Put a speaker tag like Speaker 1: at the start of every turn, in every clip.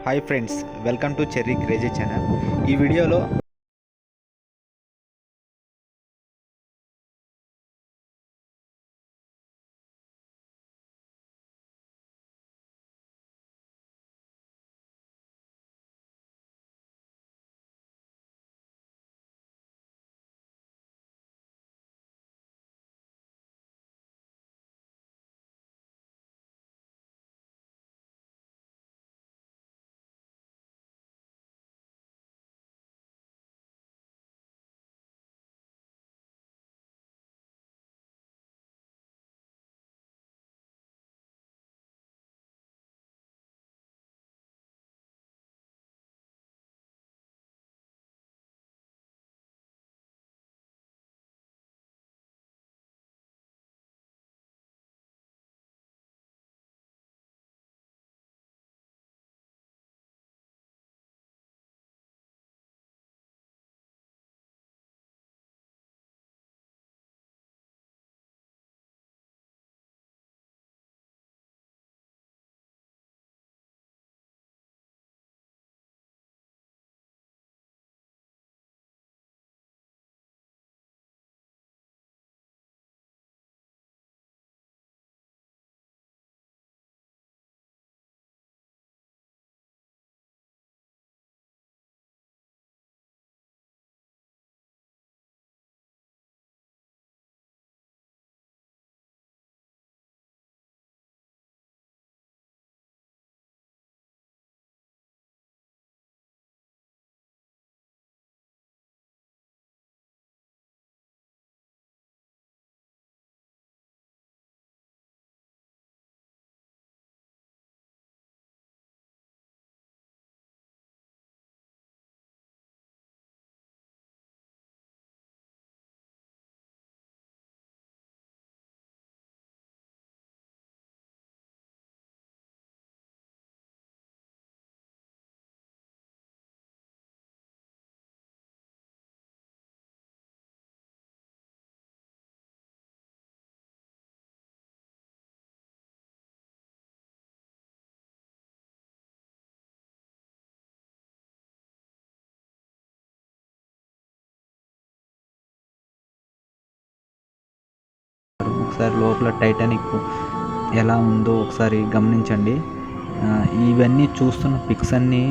Speaker 1: Hi friends, welcome to cherry crazy channel. ఈ వీడియోలో ఒకసారి లోపల టైటానిక్ ఎలా ఉందో ఒకసారి గమనించండి. ఇవన్నీ చూస్తున్న పిక్స్ అన్నీ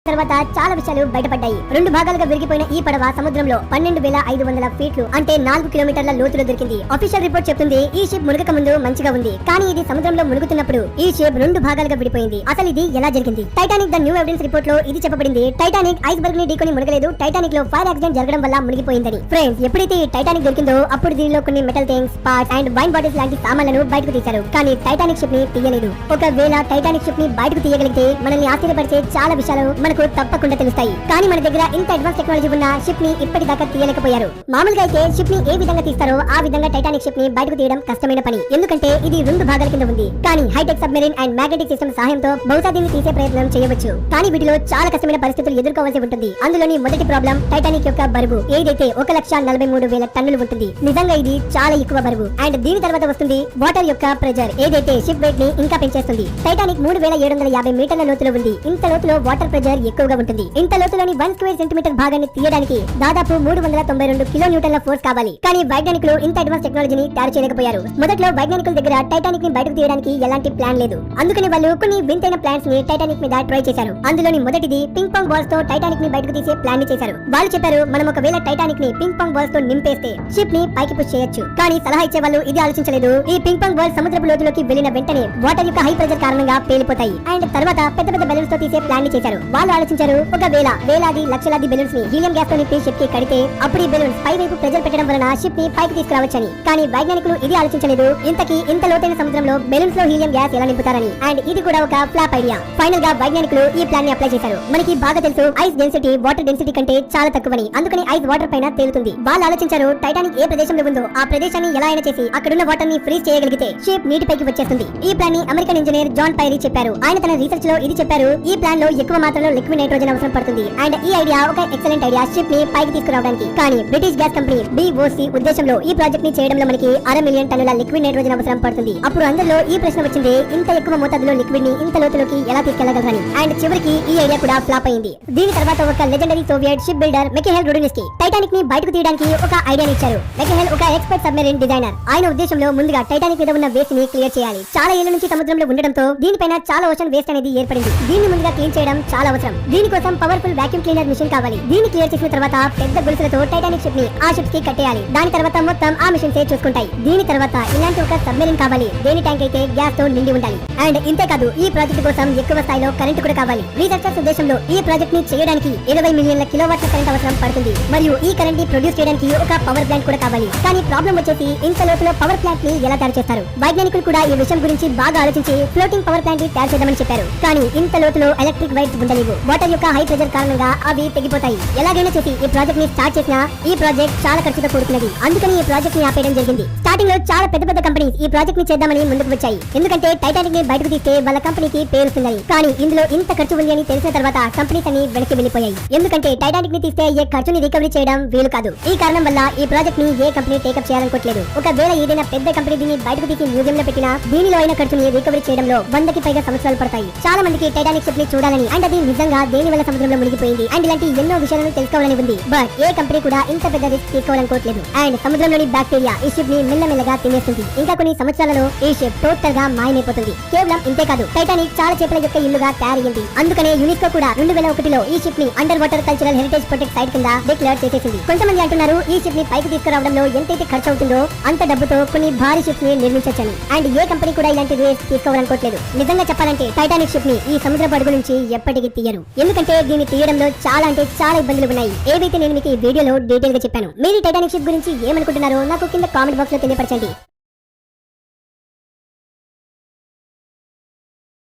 Speaker 2: తర్వాత చాలా విషయాలు బయటపడ్డాయి. 2 భాగాలుగా విరిగిపోయిన ఈ పడవ సముద్రంలో 12,500 ఫీట్లు అంటే 4 కిలోమీటర్ల లోతులో దొరికింది. అఫీషియల్ రిపోర్ట్ చెప్తుంది ఈ షిప్ మునగక ముందు మంచిగా ఉంది, కానీ ఇది సముద్రంలో మునుగుతున్నప్పుడు ఈ షిప్ 2 భాగాలుగా విడిపోయింది. అసలు ఇది ఎలా జరిగింది? Titanic the new evidence report లో ఇది చెప్పబడింది. టైటానిక్ ఐస్బర్గ్ ని ఢీకొని మునగలేదు, టైటానిక్ లో ఫైర్ యాక్సిడెంట్ జరగడం వల్ల మునిగిపోయిందని. ఫ్రెండ్స్, ఎప్పుడైతే ఈ టైటానిక్ దొరికిందో అప్పుడు దీనిలో కొన్ని metal things, parts and wine bottles లాంటి సామాన్లను బయటకు తీశారు. కానీ టైటానిక్ షిప్ ని తీయలేదు. ఒకవేళ టైటానిక్ షిప్ ని బయటకు తీయగలిగితే మనల్ని ఆశ్చర్యపరిచే చాలా విషయాలు మనకు తప్పకుండా తెలుస్తాయి. కానీ మన దగ్గర ఇంత అడ్వాన్స్ టెక్నాలజీ ఉన్న షిప్ ని ఇప్పటిదాకా తీయలేకపోయారు. మామూలుగా అయితే షిప్ ని ఏ విధంగా తీస్తారో ఆ విధంగా టైటానిక్ షిప్ ని బయటకు తీయడం కష్టమైన పని, ఎందుకంటే ఇది 2 భాగాల కింద ఉంది. కానీ hightech submarine and magnetic system సహాయంతో బహుశా దీన్ని తీసే ప్రయత్నం చేయవచ్చు. కానీ వీటిలో చాలా కష్టమైన పరిస్థితులు ఎదుర్కోవాల్సి ఉంటుంది. అందులోని మొదటి ప్రాబ్లం టైటానిక్ యొక్క బరువు, ఏదైతే 1,43,000 టన్నులు ఉంటుంది. నిజంగా ఇది చాలా ఎక్కువ బరువు. అండ్ దీని తర్వాత వస్తుంది వాటర్ యొక్క ప్రెజర్, ఏదైతే షిప్ వెయిట్ ని ఇంకా పెంచేస్తుంది. టైటానిక్ 3,750 మీటర్ల లోతులో ఉంది. ఇంత లోతులో వాటర్ ప్రెజర్ ఎక్కువగా ఉంటుంది. ఇంత లోతులోని 1 స్క్వేర్ సెంటీమీటర్ భాగాన్ని తీయడానికి దాదాపు 392 కిలో న్యూటన్ల ఫోర్స్ కావాలి. కానీ వైజ్ఞానికులు ఇంత అడ్వాన్స్ టెక్నాలజీని తయారు చేయలేకపోయారు. మొదట్లో వైజ్ఞానికుల దగ్గర టైటానిక్ ని బయటకు తీయడానికి ఎలాంటి ప్లాన్ లేదు. అందుకని వాళ్ళు కొన్ని వింతైన ప్లాన్స్ ని టైటానిక్ మీద ట్రై చేశారు. అందులోని మొదటిది పింగ్ పాంగ్ బాల్స్ తో టైటానిక్ ని బయటకు తీసే ప్లాన్ ని చేశారు. వాళ్ళు చెప్పారు, మనం ఒకవేళ టైటానిక్ ని పింగ్ పాంగ్ బాల్స్ తో నింపేస్తే షిప్ ని పైకి పుష్ చేయొచ్చు. కానీ సలహా ఇచ్చే వాళ్ళు ఇది ఆలోచించలేదు. ఈ పింగ్ పాంగ్ బాల్ సముద్రపు లోతులోకి వెళ్లిన వెంటనే వాటర్ యొక్క హై ప్రెజర్ కారణంగా పేలిపోతాయి. అండ్ తర్వాత పెద్ద పెద్ద బెలూన్స్ తో తీసే ప్లాన్ ని చేశారు. వాళ్ళు ఆలోచించారు, ఒకవేళ వేలాది లక్షలాది బెలూన్స్ ని హీలియం గ్యాస్ తో నింపి షిప్ కి కడితే అప్పుడు ఈ బెలూన్స్ పై వైపు ప్రెజర్ పెట్టడం వలన షిప్ ని పైకి తీసుకురావచ్చని. కానీ వైజ్ఞానికులు ఇది ఆలోచించలేదు, ఇంతకీ ఇంత లోతైన సముద్రంలో బెలూన్స్ లో హీలియం గ్యాస్ ఎలా నింపుతారని. అండ్ ఇది కూడా ఒక ఫ్లాప్ ఐడియా. ఫైనల్ గా వైజ్ఞానికులు ఈ ప్లాన్ ని అప్లై చేశారు. మనకి బాగా తెలుసు ఐస్ డెన్సిటీ వాటర్ డెన్సిటీ కంటే చాలా తక్కువని, అందుకని ఐస్ వాటర్ పైన తేలుతుంది. వాళ్ళు ఆలోచించారు, టైటానిక్ ఏ ప్రదేశంలో ఉందో ఆ ప్రదేశాన్ని ఎలా అయినా చేసి అక్కడున్న వాటర్ ని ఫ్రీజ్ చేయగలిగితే షిప్ నీటిపైకి వచ్చేస్తుంది. ఈ ప్లాన్ ని అమెరికన్ ఇంజనీర్ జాన్ పైరీ చెప్పారు. ఆయన తన రీసెర్చ్ లో ఇది చెప్పారు, ఈ ప్లాన్ లో ఎక్కువ మాత్రలో లిక్విడ్ నైట్రోజన్ అవసరం పడుతుంది. అండ్ ఈ ఐడియా ఒక ఎక్సలెంట్ ఐడియా షిప్ ని పైకి తీసుకురావడానికి. కానీ బ్రిటిష్ గ్యాస్ కంపెనీ BOC ఉద్దేశంలో ఈ ప్రాజెక్ట్ ని చేయడంలో మనకి 500,000 టన్నుల లిక్విడ్ నైట్రోజన్ అవసరం పడుతుంది. అప్పుడు అందరిలో ఈ ప్రశ్న వచ్చింది, ఇంత ఎక్కువ మోతాదులో లిక్విడ్ ని ఇంత లోతులోకి ఎలా తీసుకెళ్లగలరని. అండ్ చివరికి ఈ ఐడియా కూడా ఫ్లాప్ అయింది. దీని తర్వాత ఒక legendary Soviet ship builder Mikhail Rudinsky Titanic ని బయటకు తీయడానికి ఒక ఐడియాని ఇచ్చారు. మిఖాయిల్ ఒక ఎక్స్పర్ట్ సబ్మెరీన్ డిజైనర్. ఆయన ఉద్దేశంలో ముందుగా టైటానిక్ మీద ఉన్న వేస్ట్ ని క్లియర్ చేయాలి. చాలా ఏళ్ల నుంచి సముద్రంలో ఉండడంతో దీనిపైన చాలా ఓషన్ వేస్ట్ అనేది ఏర్పడింది. దీన్ని ముందుగా క్లీన్ చేయడం చాలా అవసరం. దీనికోసం పవర్ఫుల్ వాక్యూమ్ క్లీనర్ మిషన్ కావాలి. దీన్ని క్లియర్ చేసిన తర్వాత పెద్ద గొలుసులతో టైటానిక్ షిప్ ని ఆ షిప్ కి కట్టేయాలి. దాని తర్వాత మొత్తం ఆ మిషన్ సే చూసుకుంటాయి. దీని తర్వాత ఇలాంటి ఒక సబ్మెరీన్ కావాలి. దేని ట్యాంక్ అయితే గ్యాస్ తో నిండి ఉండాలి. అండ్ ఇంతే కాదు, ఈ ప్రాజెక్ట్ కోసం ఎక్కువ స్థాయిలో కరెంట్ కూడా కావాలి. రీసెర్చర్స్ ఉద్దేశంలో ఈ ప్రాజెక్ట్ ని చేయడానికి 20 మిలియన్ల కిలోవాట్ల కరెంట్ అవసరం పడుతుంది. మరియు ఈ కరెంట్ ని ప్రొడ్యూస్ చేయడానికి ఒక పవర్ ప్లాంట్ కూడా కావాలి. కానీ ప్రాబ్లం వచ్చేసి ఇంత లోతులో పవర్ ప్లాంట్ ని ఎలా తయారు చేస్తారు? వైజ్ఞానికులు కూడా ఈ విషయం గురించి బాగా ఆలోచించి ఫ్లోటింగ్ పవర్ ప్లాంట్ ని తయారు చేద్దామని చెప్పారు. కానీ ఇంత లోతులో ఎలక్ట్రిక్ వైర్స్ ఉండలేవు. వాటర్ యొక్క హై ప్రెజర్ కారణంగా అవి తెగిపోతాయి. ఎలాగైనా చేసి ఈ ప్రాజెక్ట్ ని స్టార్ట్ చేసినా ఈ ప్రాజెక్ట్ చాలా ఖర్చుతో కూడుకున్నది. అందుకని ఈ ప్రాజెక్ట్ ని ఆపేయడం జరిగింది. స్టార్టింగ్ లో చాలా పెద్ద పెద్ద కంపెనీస్ ఈ ప్రాజెక్ట్ ని చేద్దామని ముందుకు వచ్చాయి. ఎందుకంటే టైటానిక్ ని బయటకు తీస్తే వాళ్ళ కంపెనీకి పేరుస్తుందని. కానీ ఇందులో ఇంత ఖర్చు ఉంది అని తెలిసిన తర్వాత కంపెనీస్ అన్ని వెనక్కి వెళ్లిపోయాయి. ఎందుకంటే టైటానిక్ ని తీస్తే ఏ ఖర్చుని రికవరీ చేయడం వీలు కాదు. ఈ కారణం వల్ల ఈ ప్రాజెక్ట్ ని ఏ కంపెనీ టేకప్ చేయాలనుకోవట్లేదు. ఒకవేళ ఏదైనా పెద్ద కంపెనీ దీన్ని బయటకు తీసి మ్యూజియం లో పెట్టినా దీనిలో అయిన ఖర్చుని రికవరీ చేయడంలో 100కి పైగా సంవత్సరాలు పడతాయి. చాలా మందికి టైటానిక్ షిప్ ని చూడాలని, అండ్ అది నిజంగా దేని వల్ల సముద్రంలో మునిగిపోయింది అండ్ ఇలాంటి ఎన్నో విషయాలను తెలుసుకోవాలని ఉంది. బట్ ఏ కంపెనీ కూడా ఇంత పెద్ద రిస్క్ తీసుకోవాలనుకోవట్లేదు. అండ్ సముద్రంలోని బ్యాక్టీరియా ఈ షిప్ ని మెల్లమెల్లగా తినేస్తుంది. ఇంకా కొన్ని సంవత్సరాలలో ఈ షిప్ టోటల్ గా మాయమైపోతుంది. కేవలం ఇంతే కాదు, టైటానిక్ చాలా చేపల యొక్క ఇల్లుగా తయారయ్యింది. అందుకనే యునెస్కో కూడా 2001లో ఈ షిప్ ని under water cultural heritage protect site కింద డిక్లేర్ చేసేసింది. కొంతమంది అంటున్నారు ఈ షిప్ ని పైకి తీసుకురావడంలో ఎంతైతే ఖర్చు అవుతుందో అంత డబ్బుతో కొన్ని భారీ షిప్స్ ని నిర్మించొచ్చని. అండ్ ఏ కంపెనీ కూడా ఇలాంటి రిస్క్ తీసుకోవాలనుకోవట్లేదు. నిజంగా చెప్పాలంటే టైటానిక్ షిప్ ని ఈ సముద్రపు అడుగు నుంచి ఎప్పటికీ తీయరు. ఎందుకంటే దీన్ని తీయడంలో చాలా అంటే చాలా ఇబ్బందులు ఉన్నాయి. ఏవైతే నేను మీకు ఈ వీడియోలో డీటెయిల్ గా చెప్పాను. మీరు టైటానిక్ షిప్ గురించి ఏమనుకుంటున్నారో నాకు కింద కామెంట్ బాక్స్ లో తెలియపరచండి.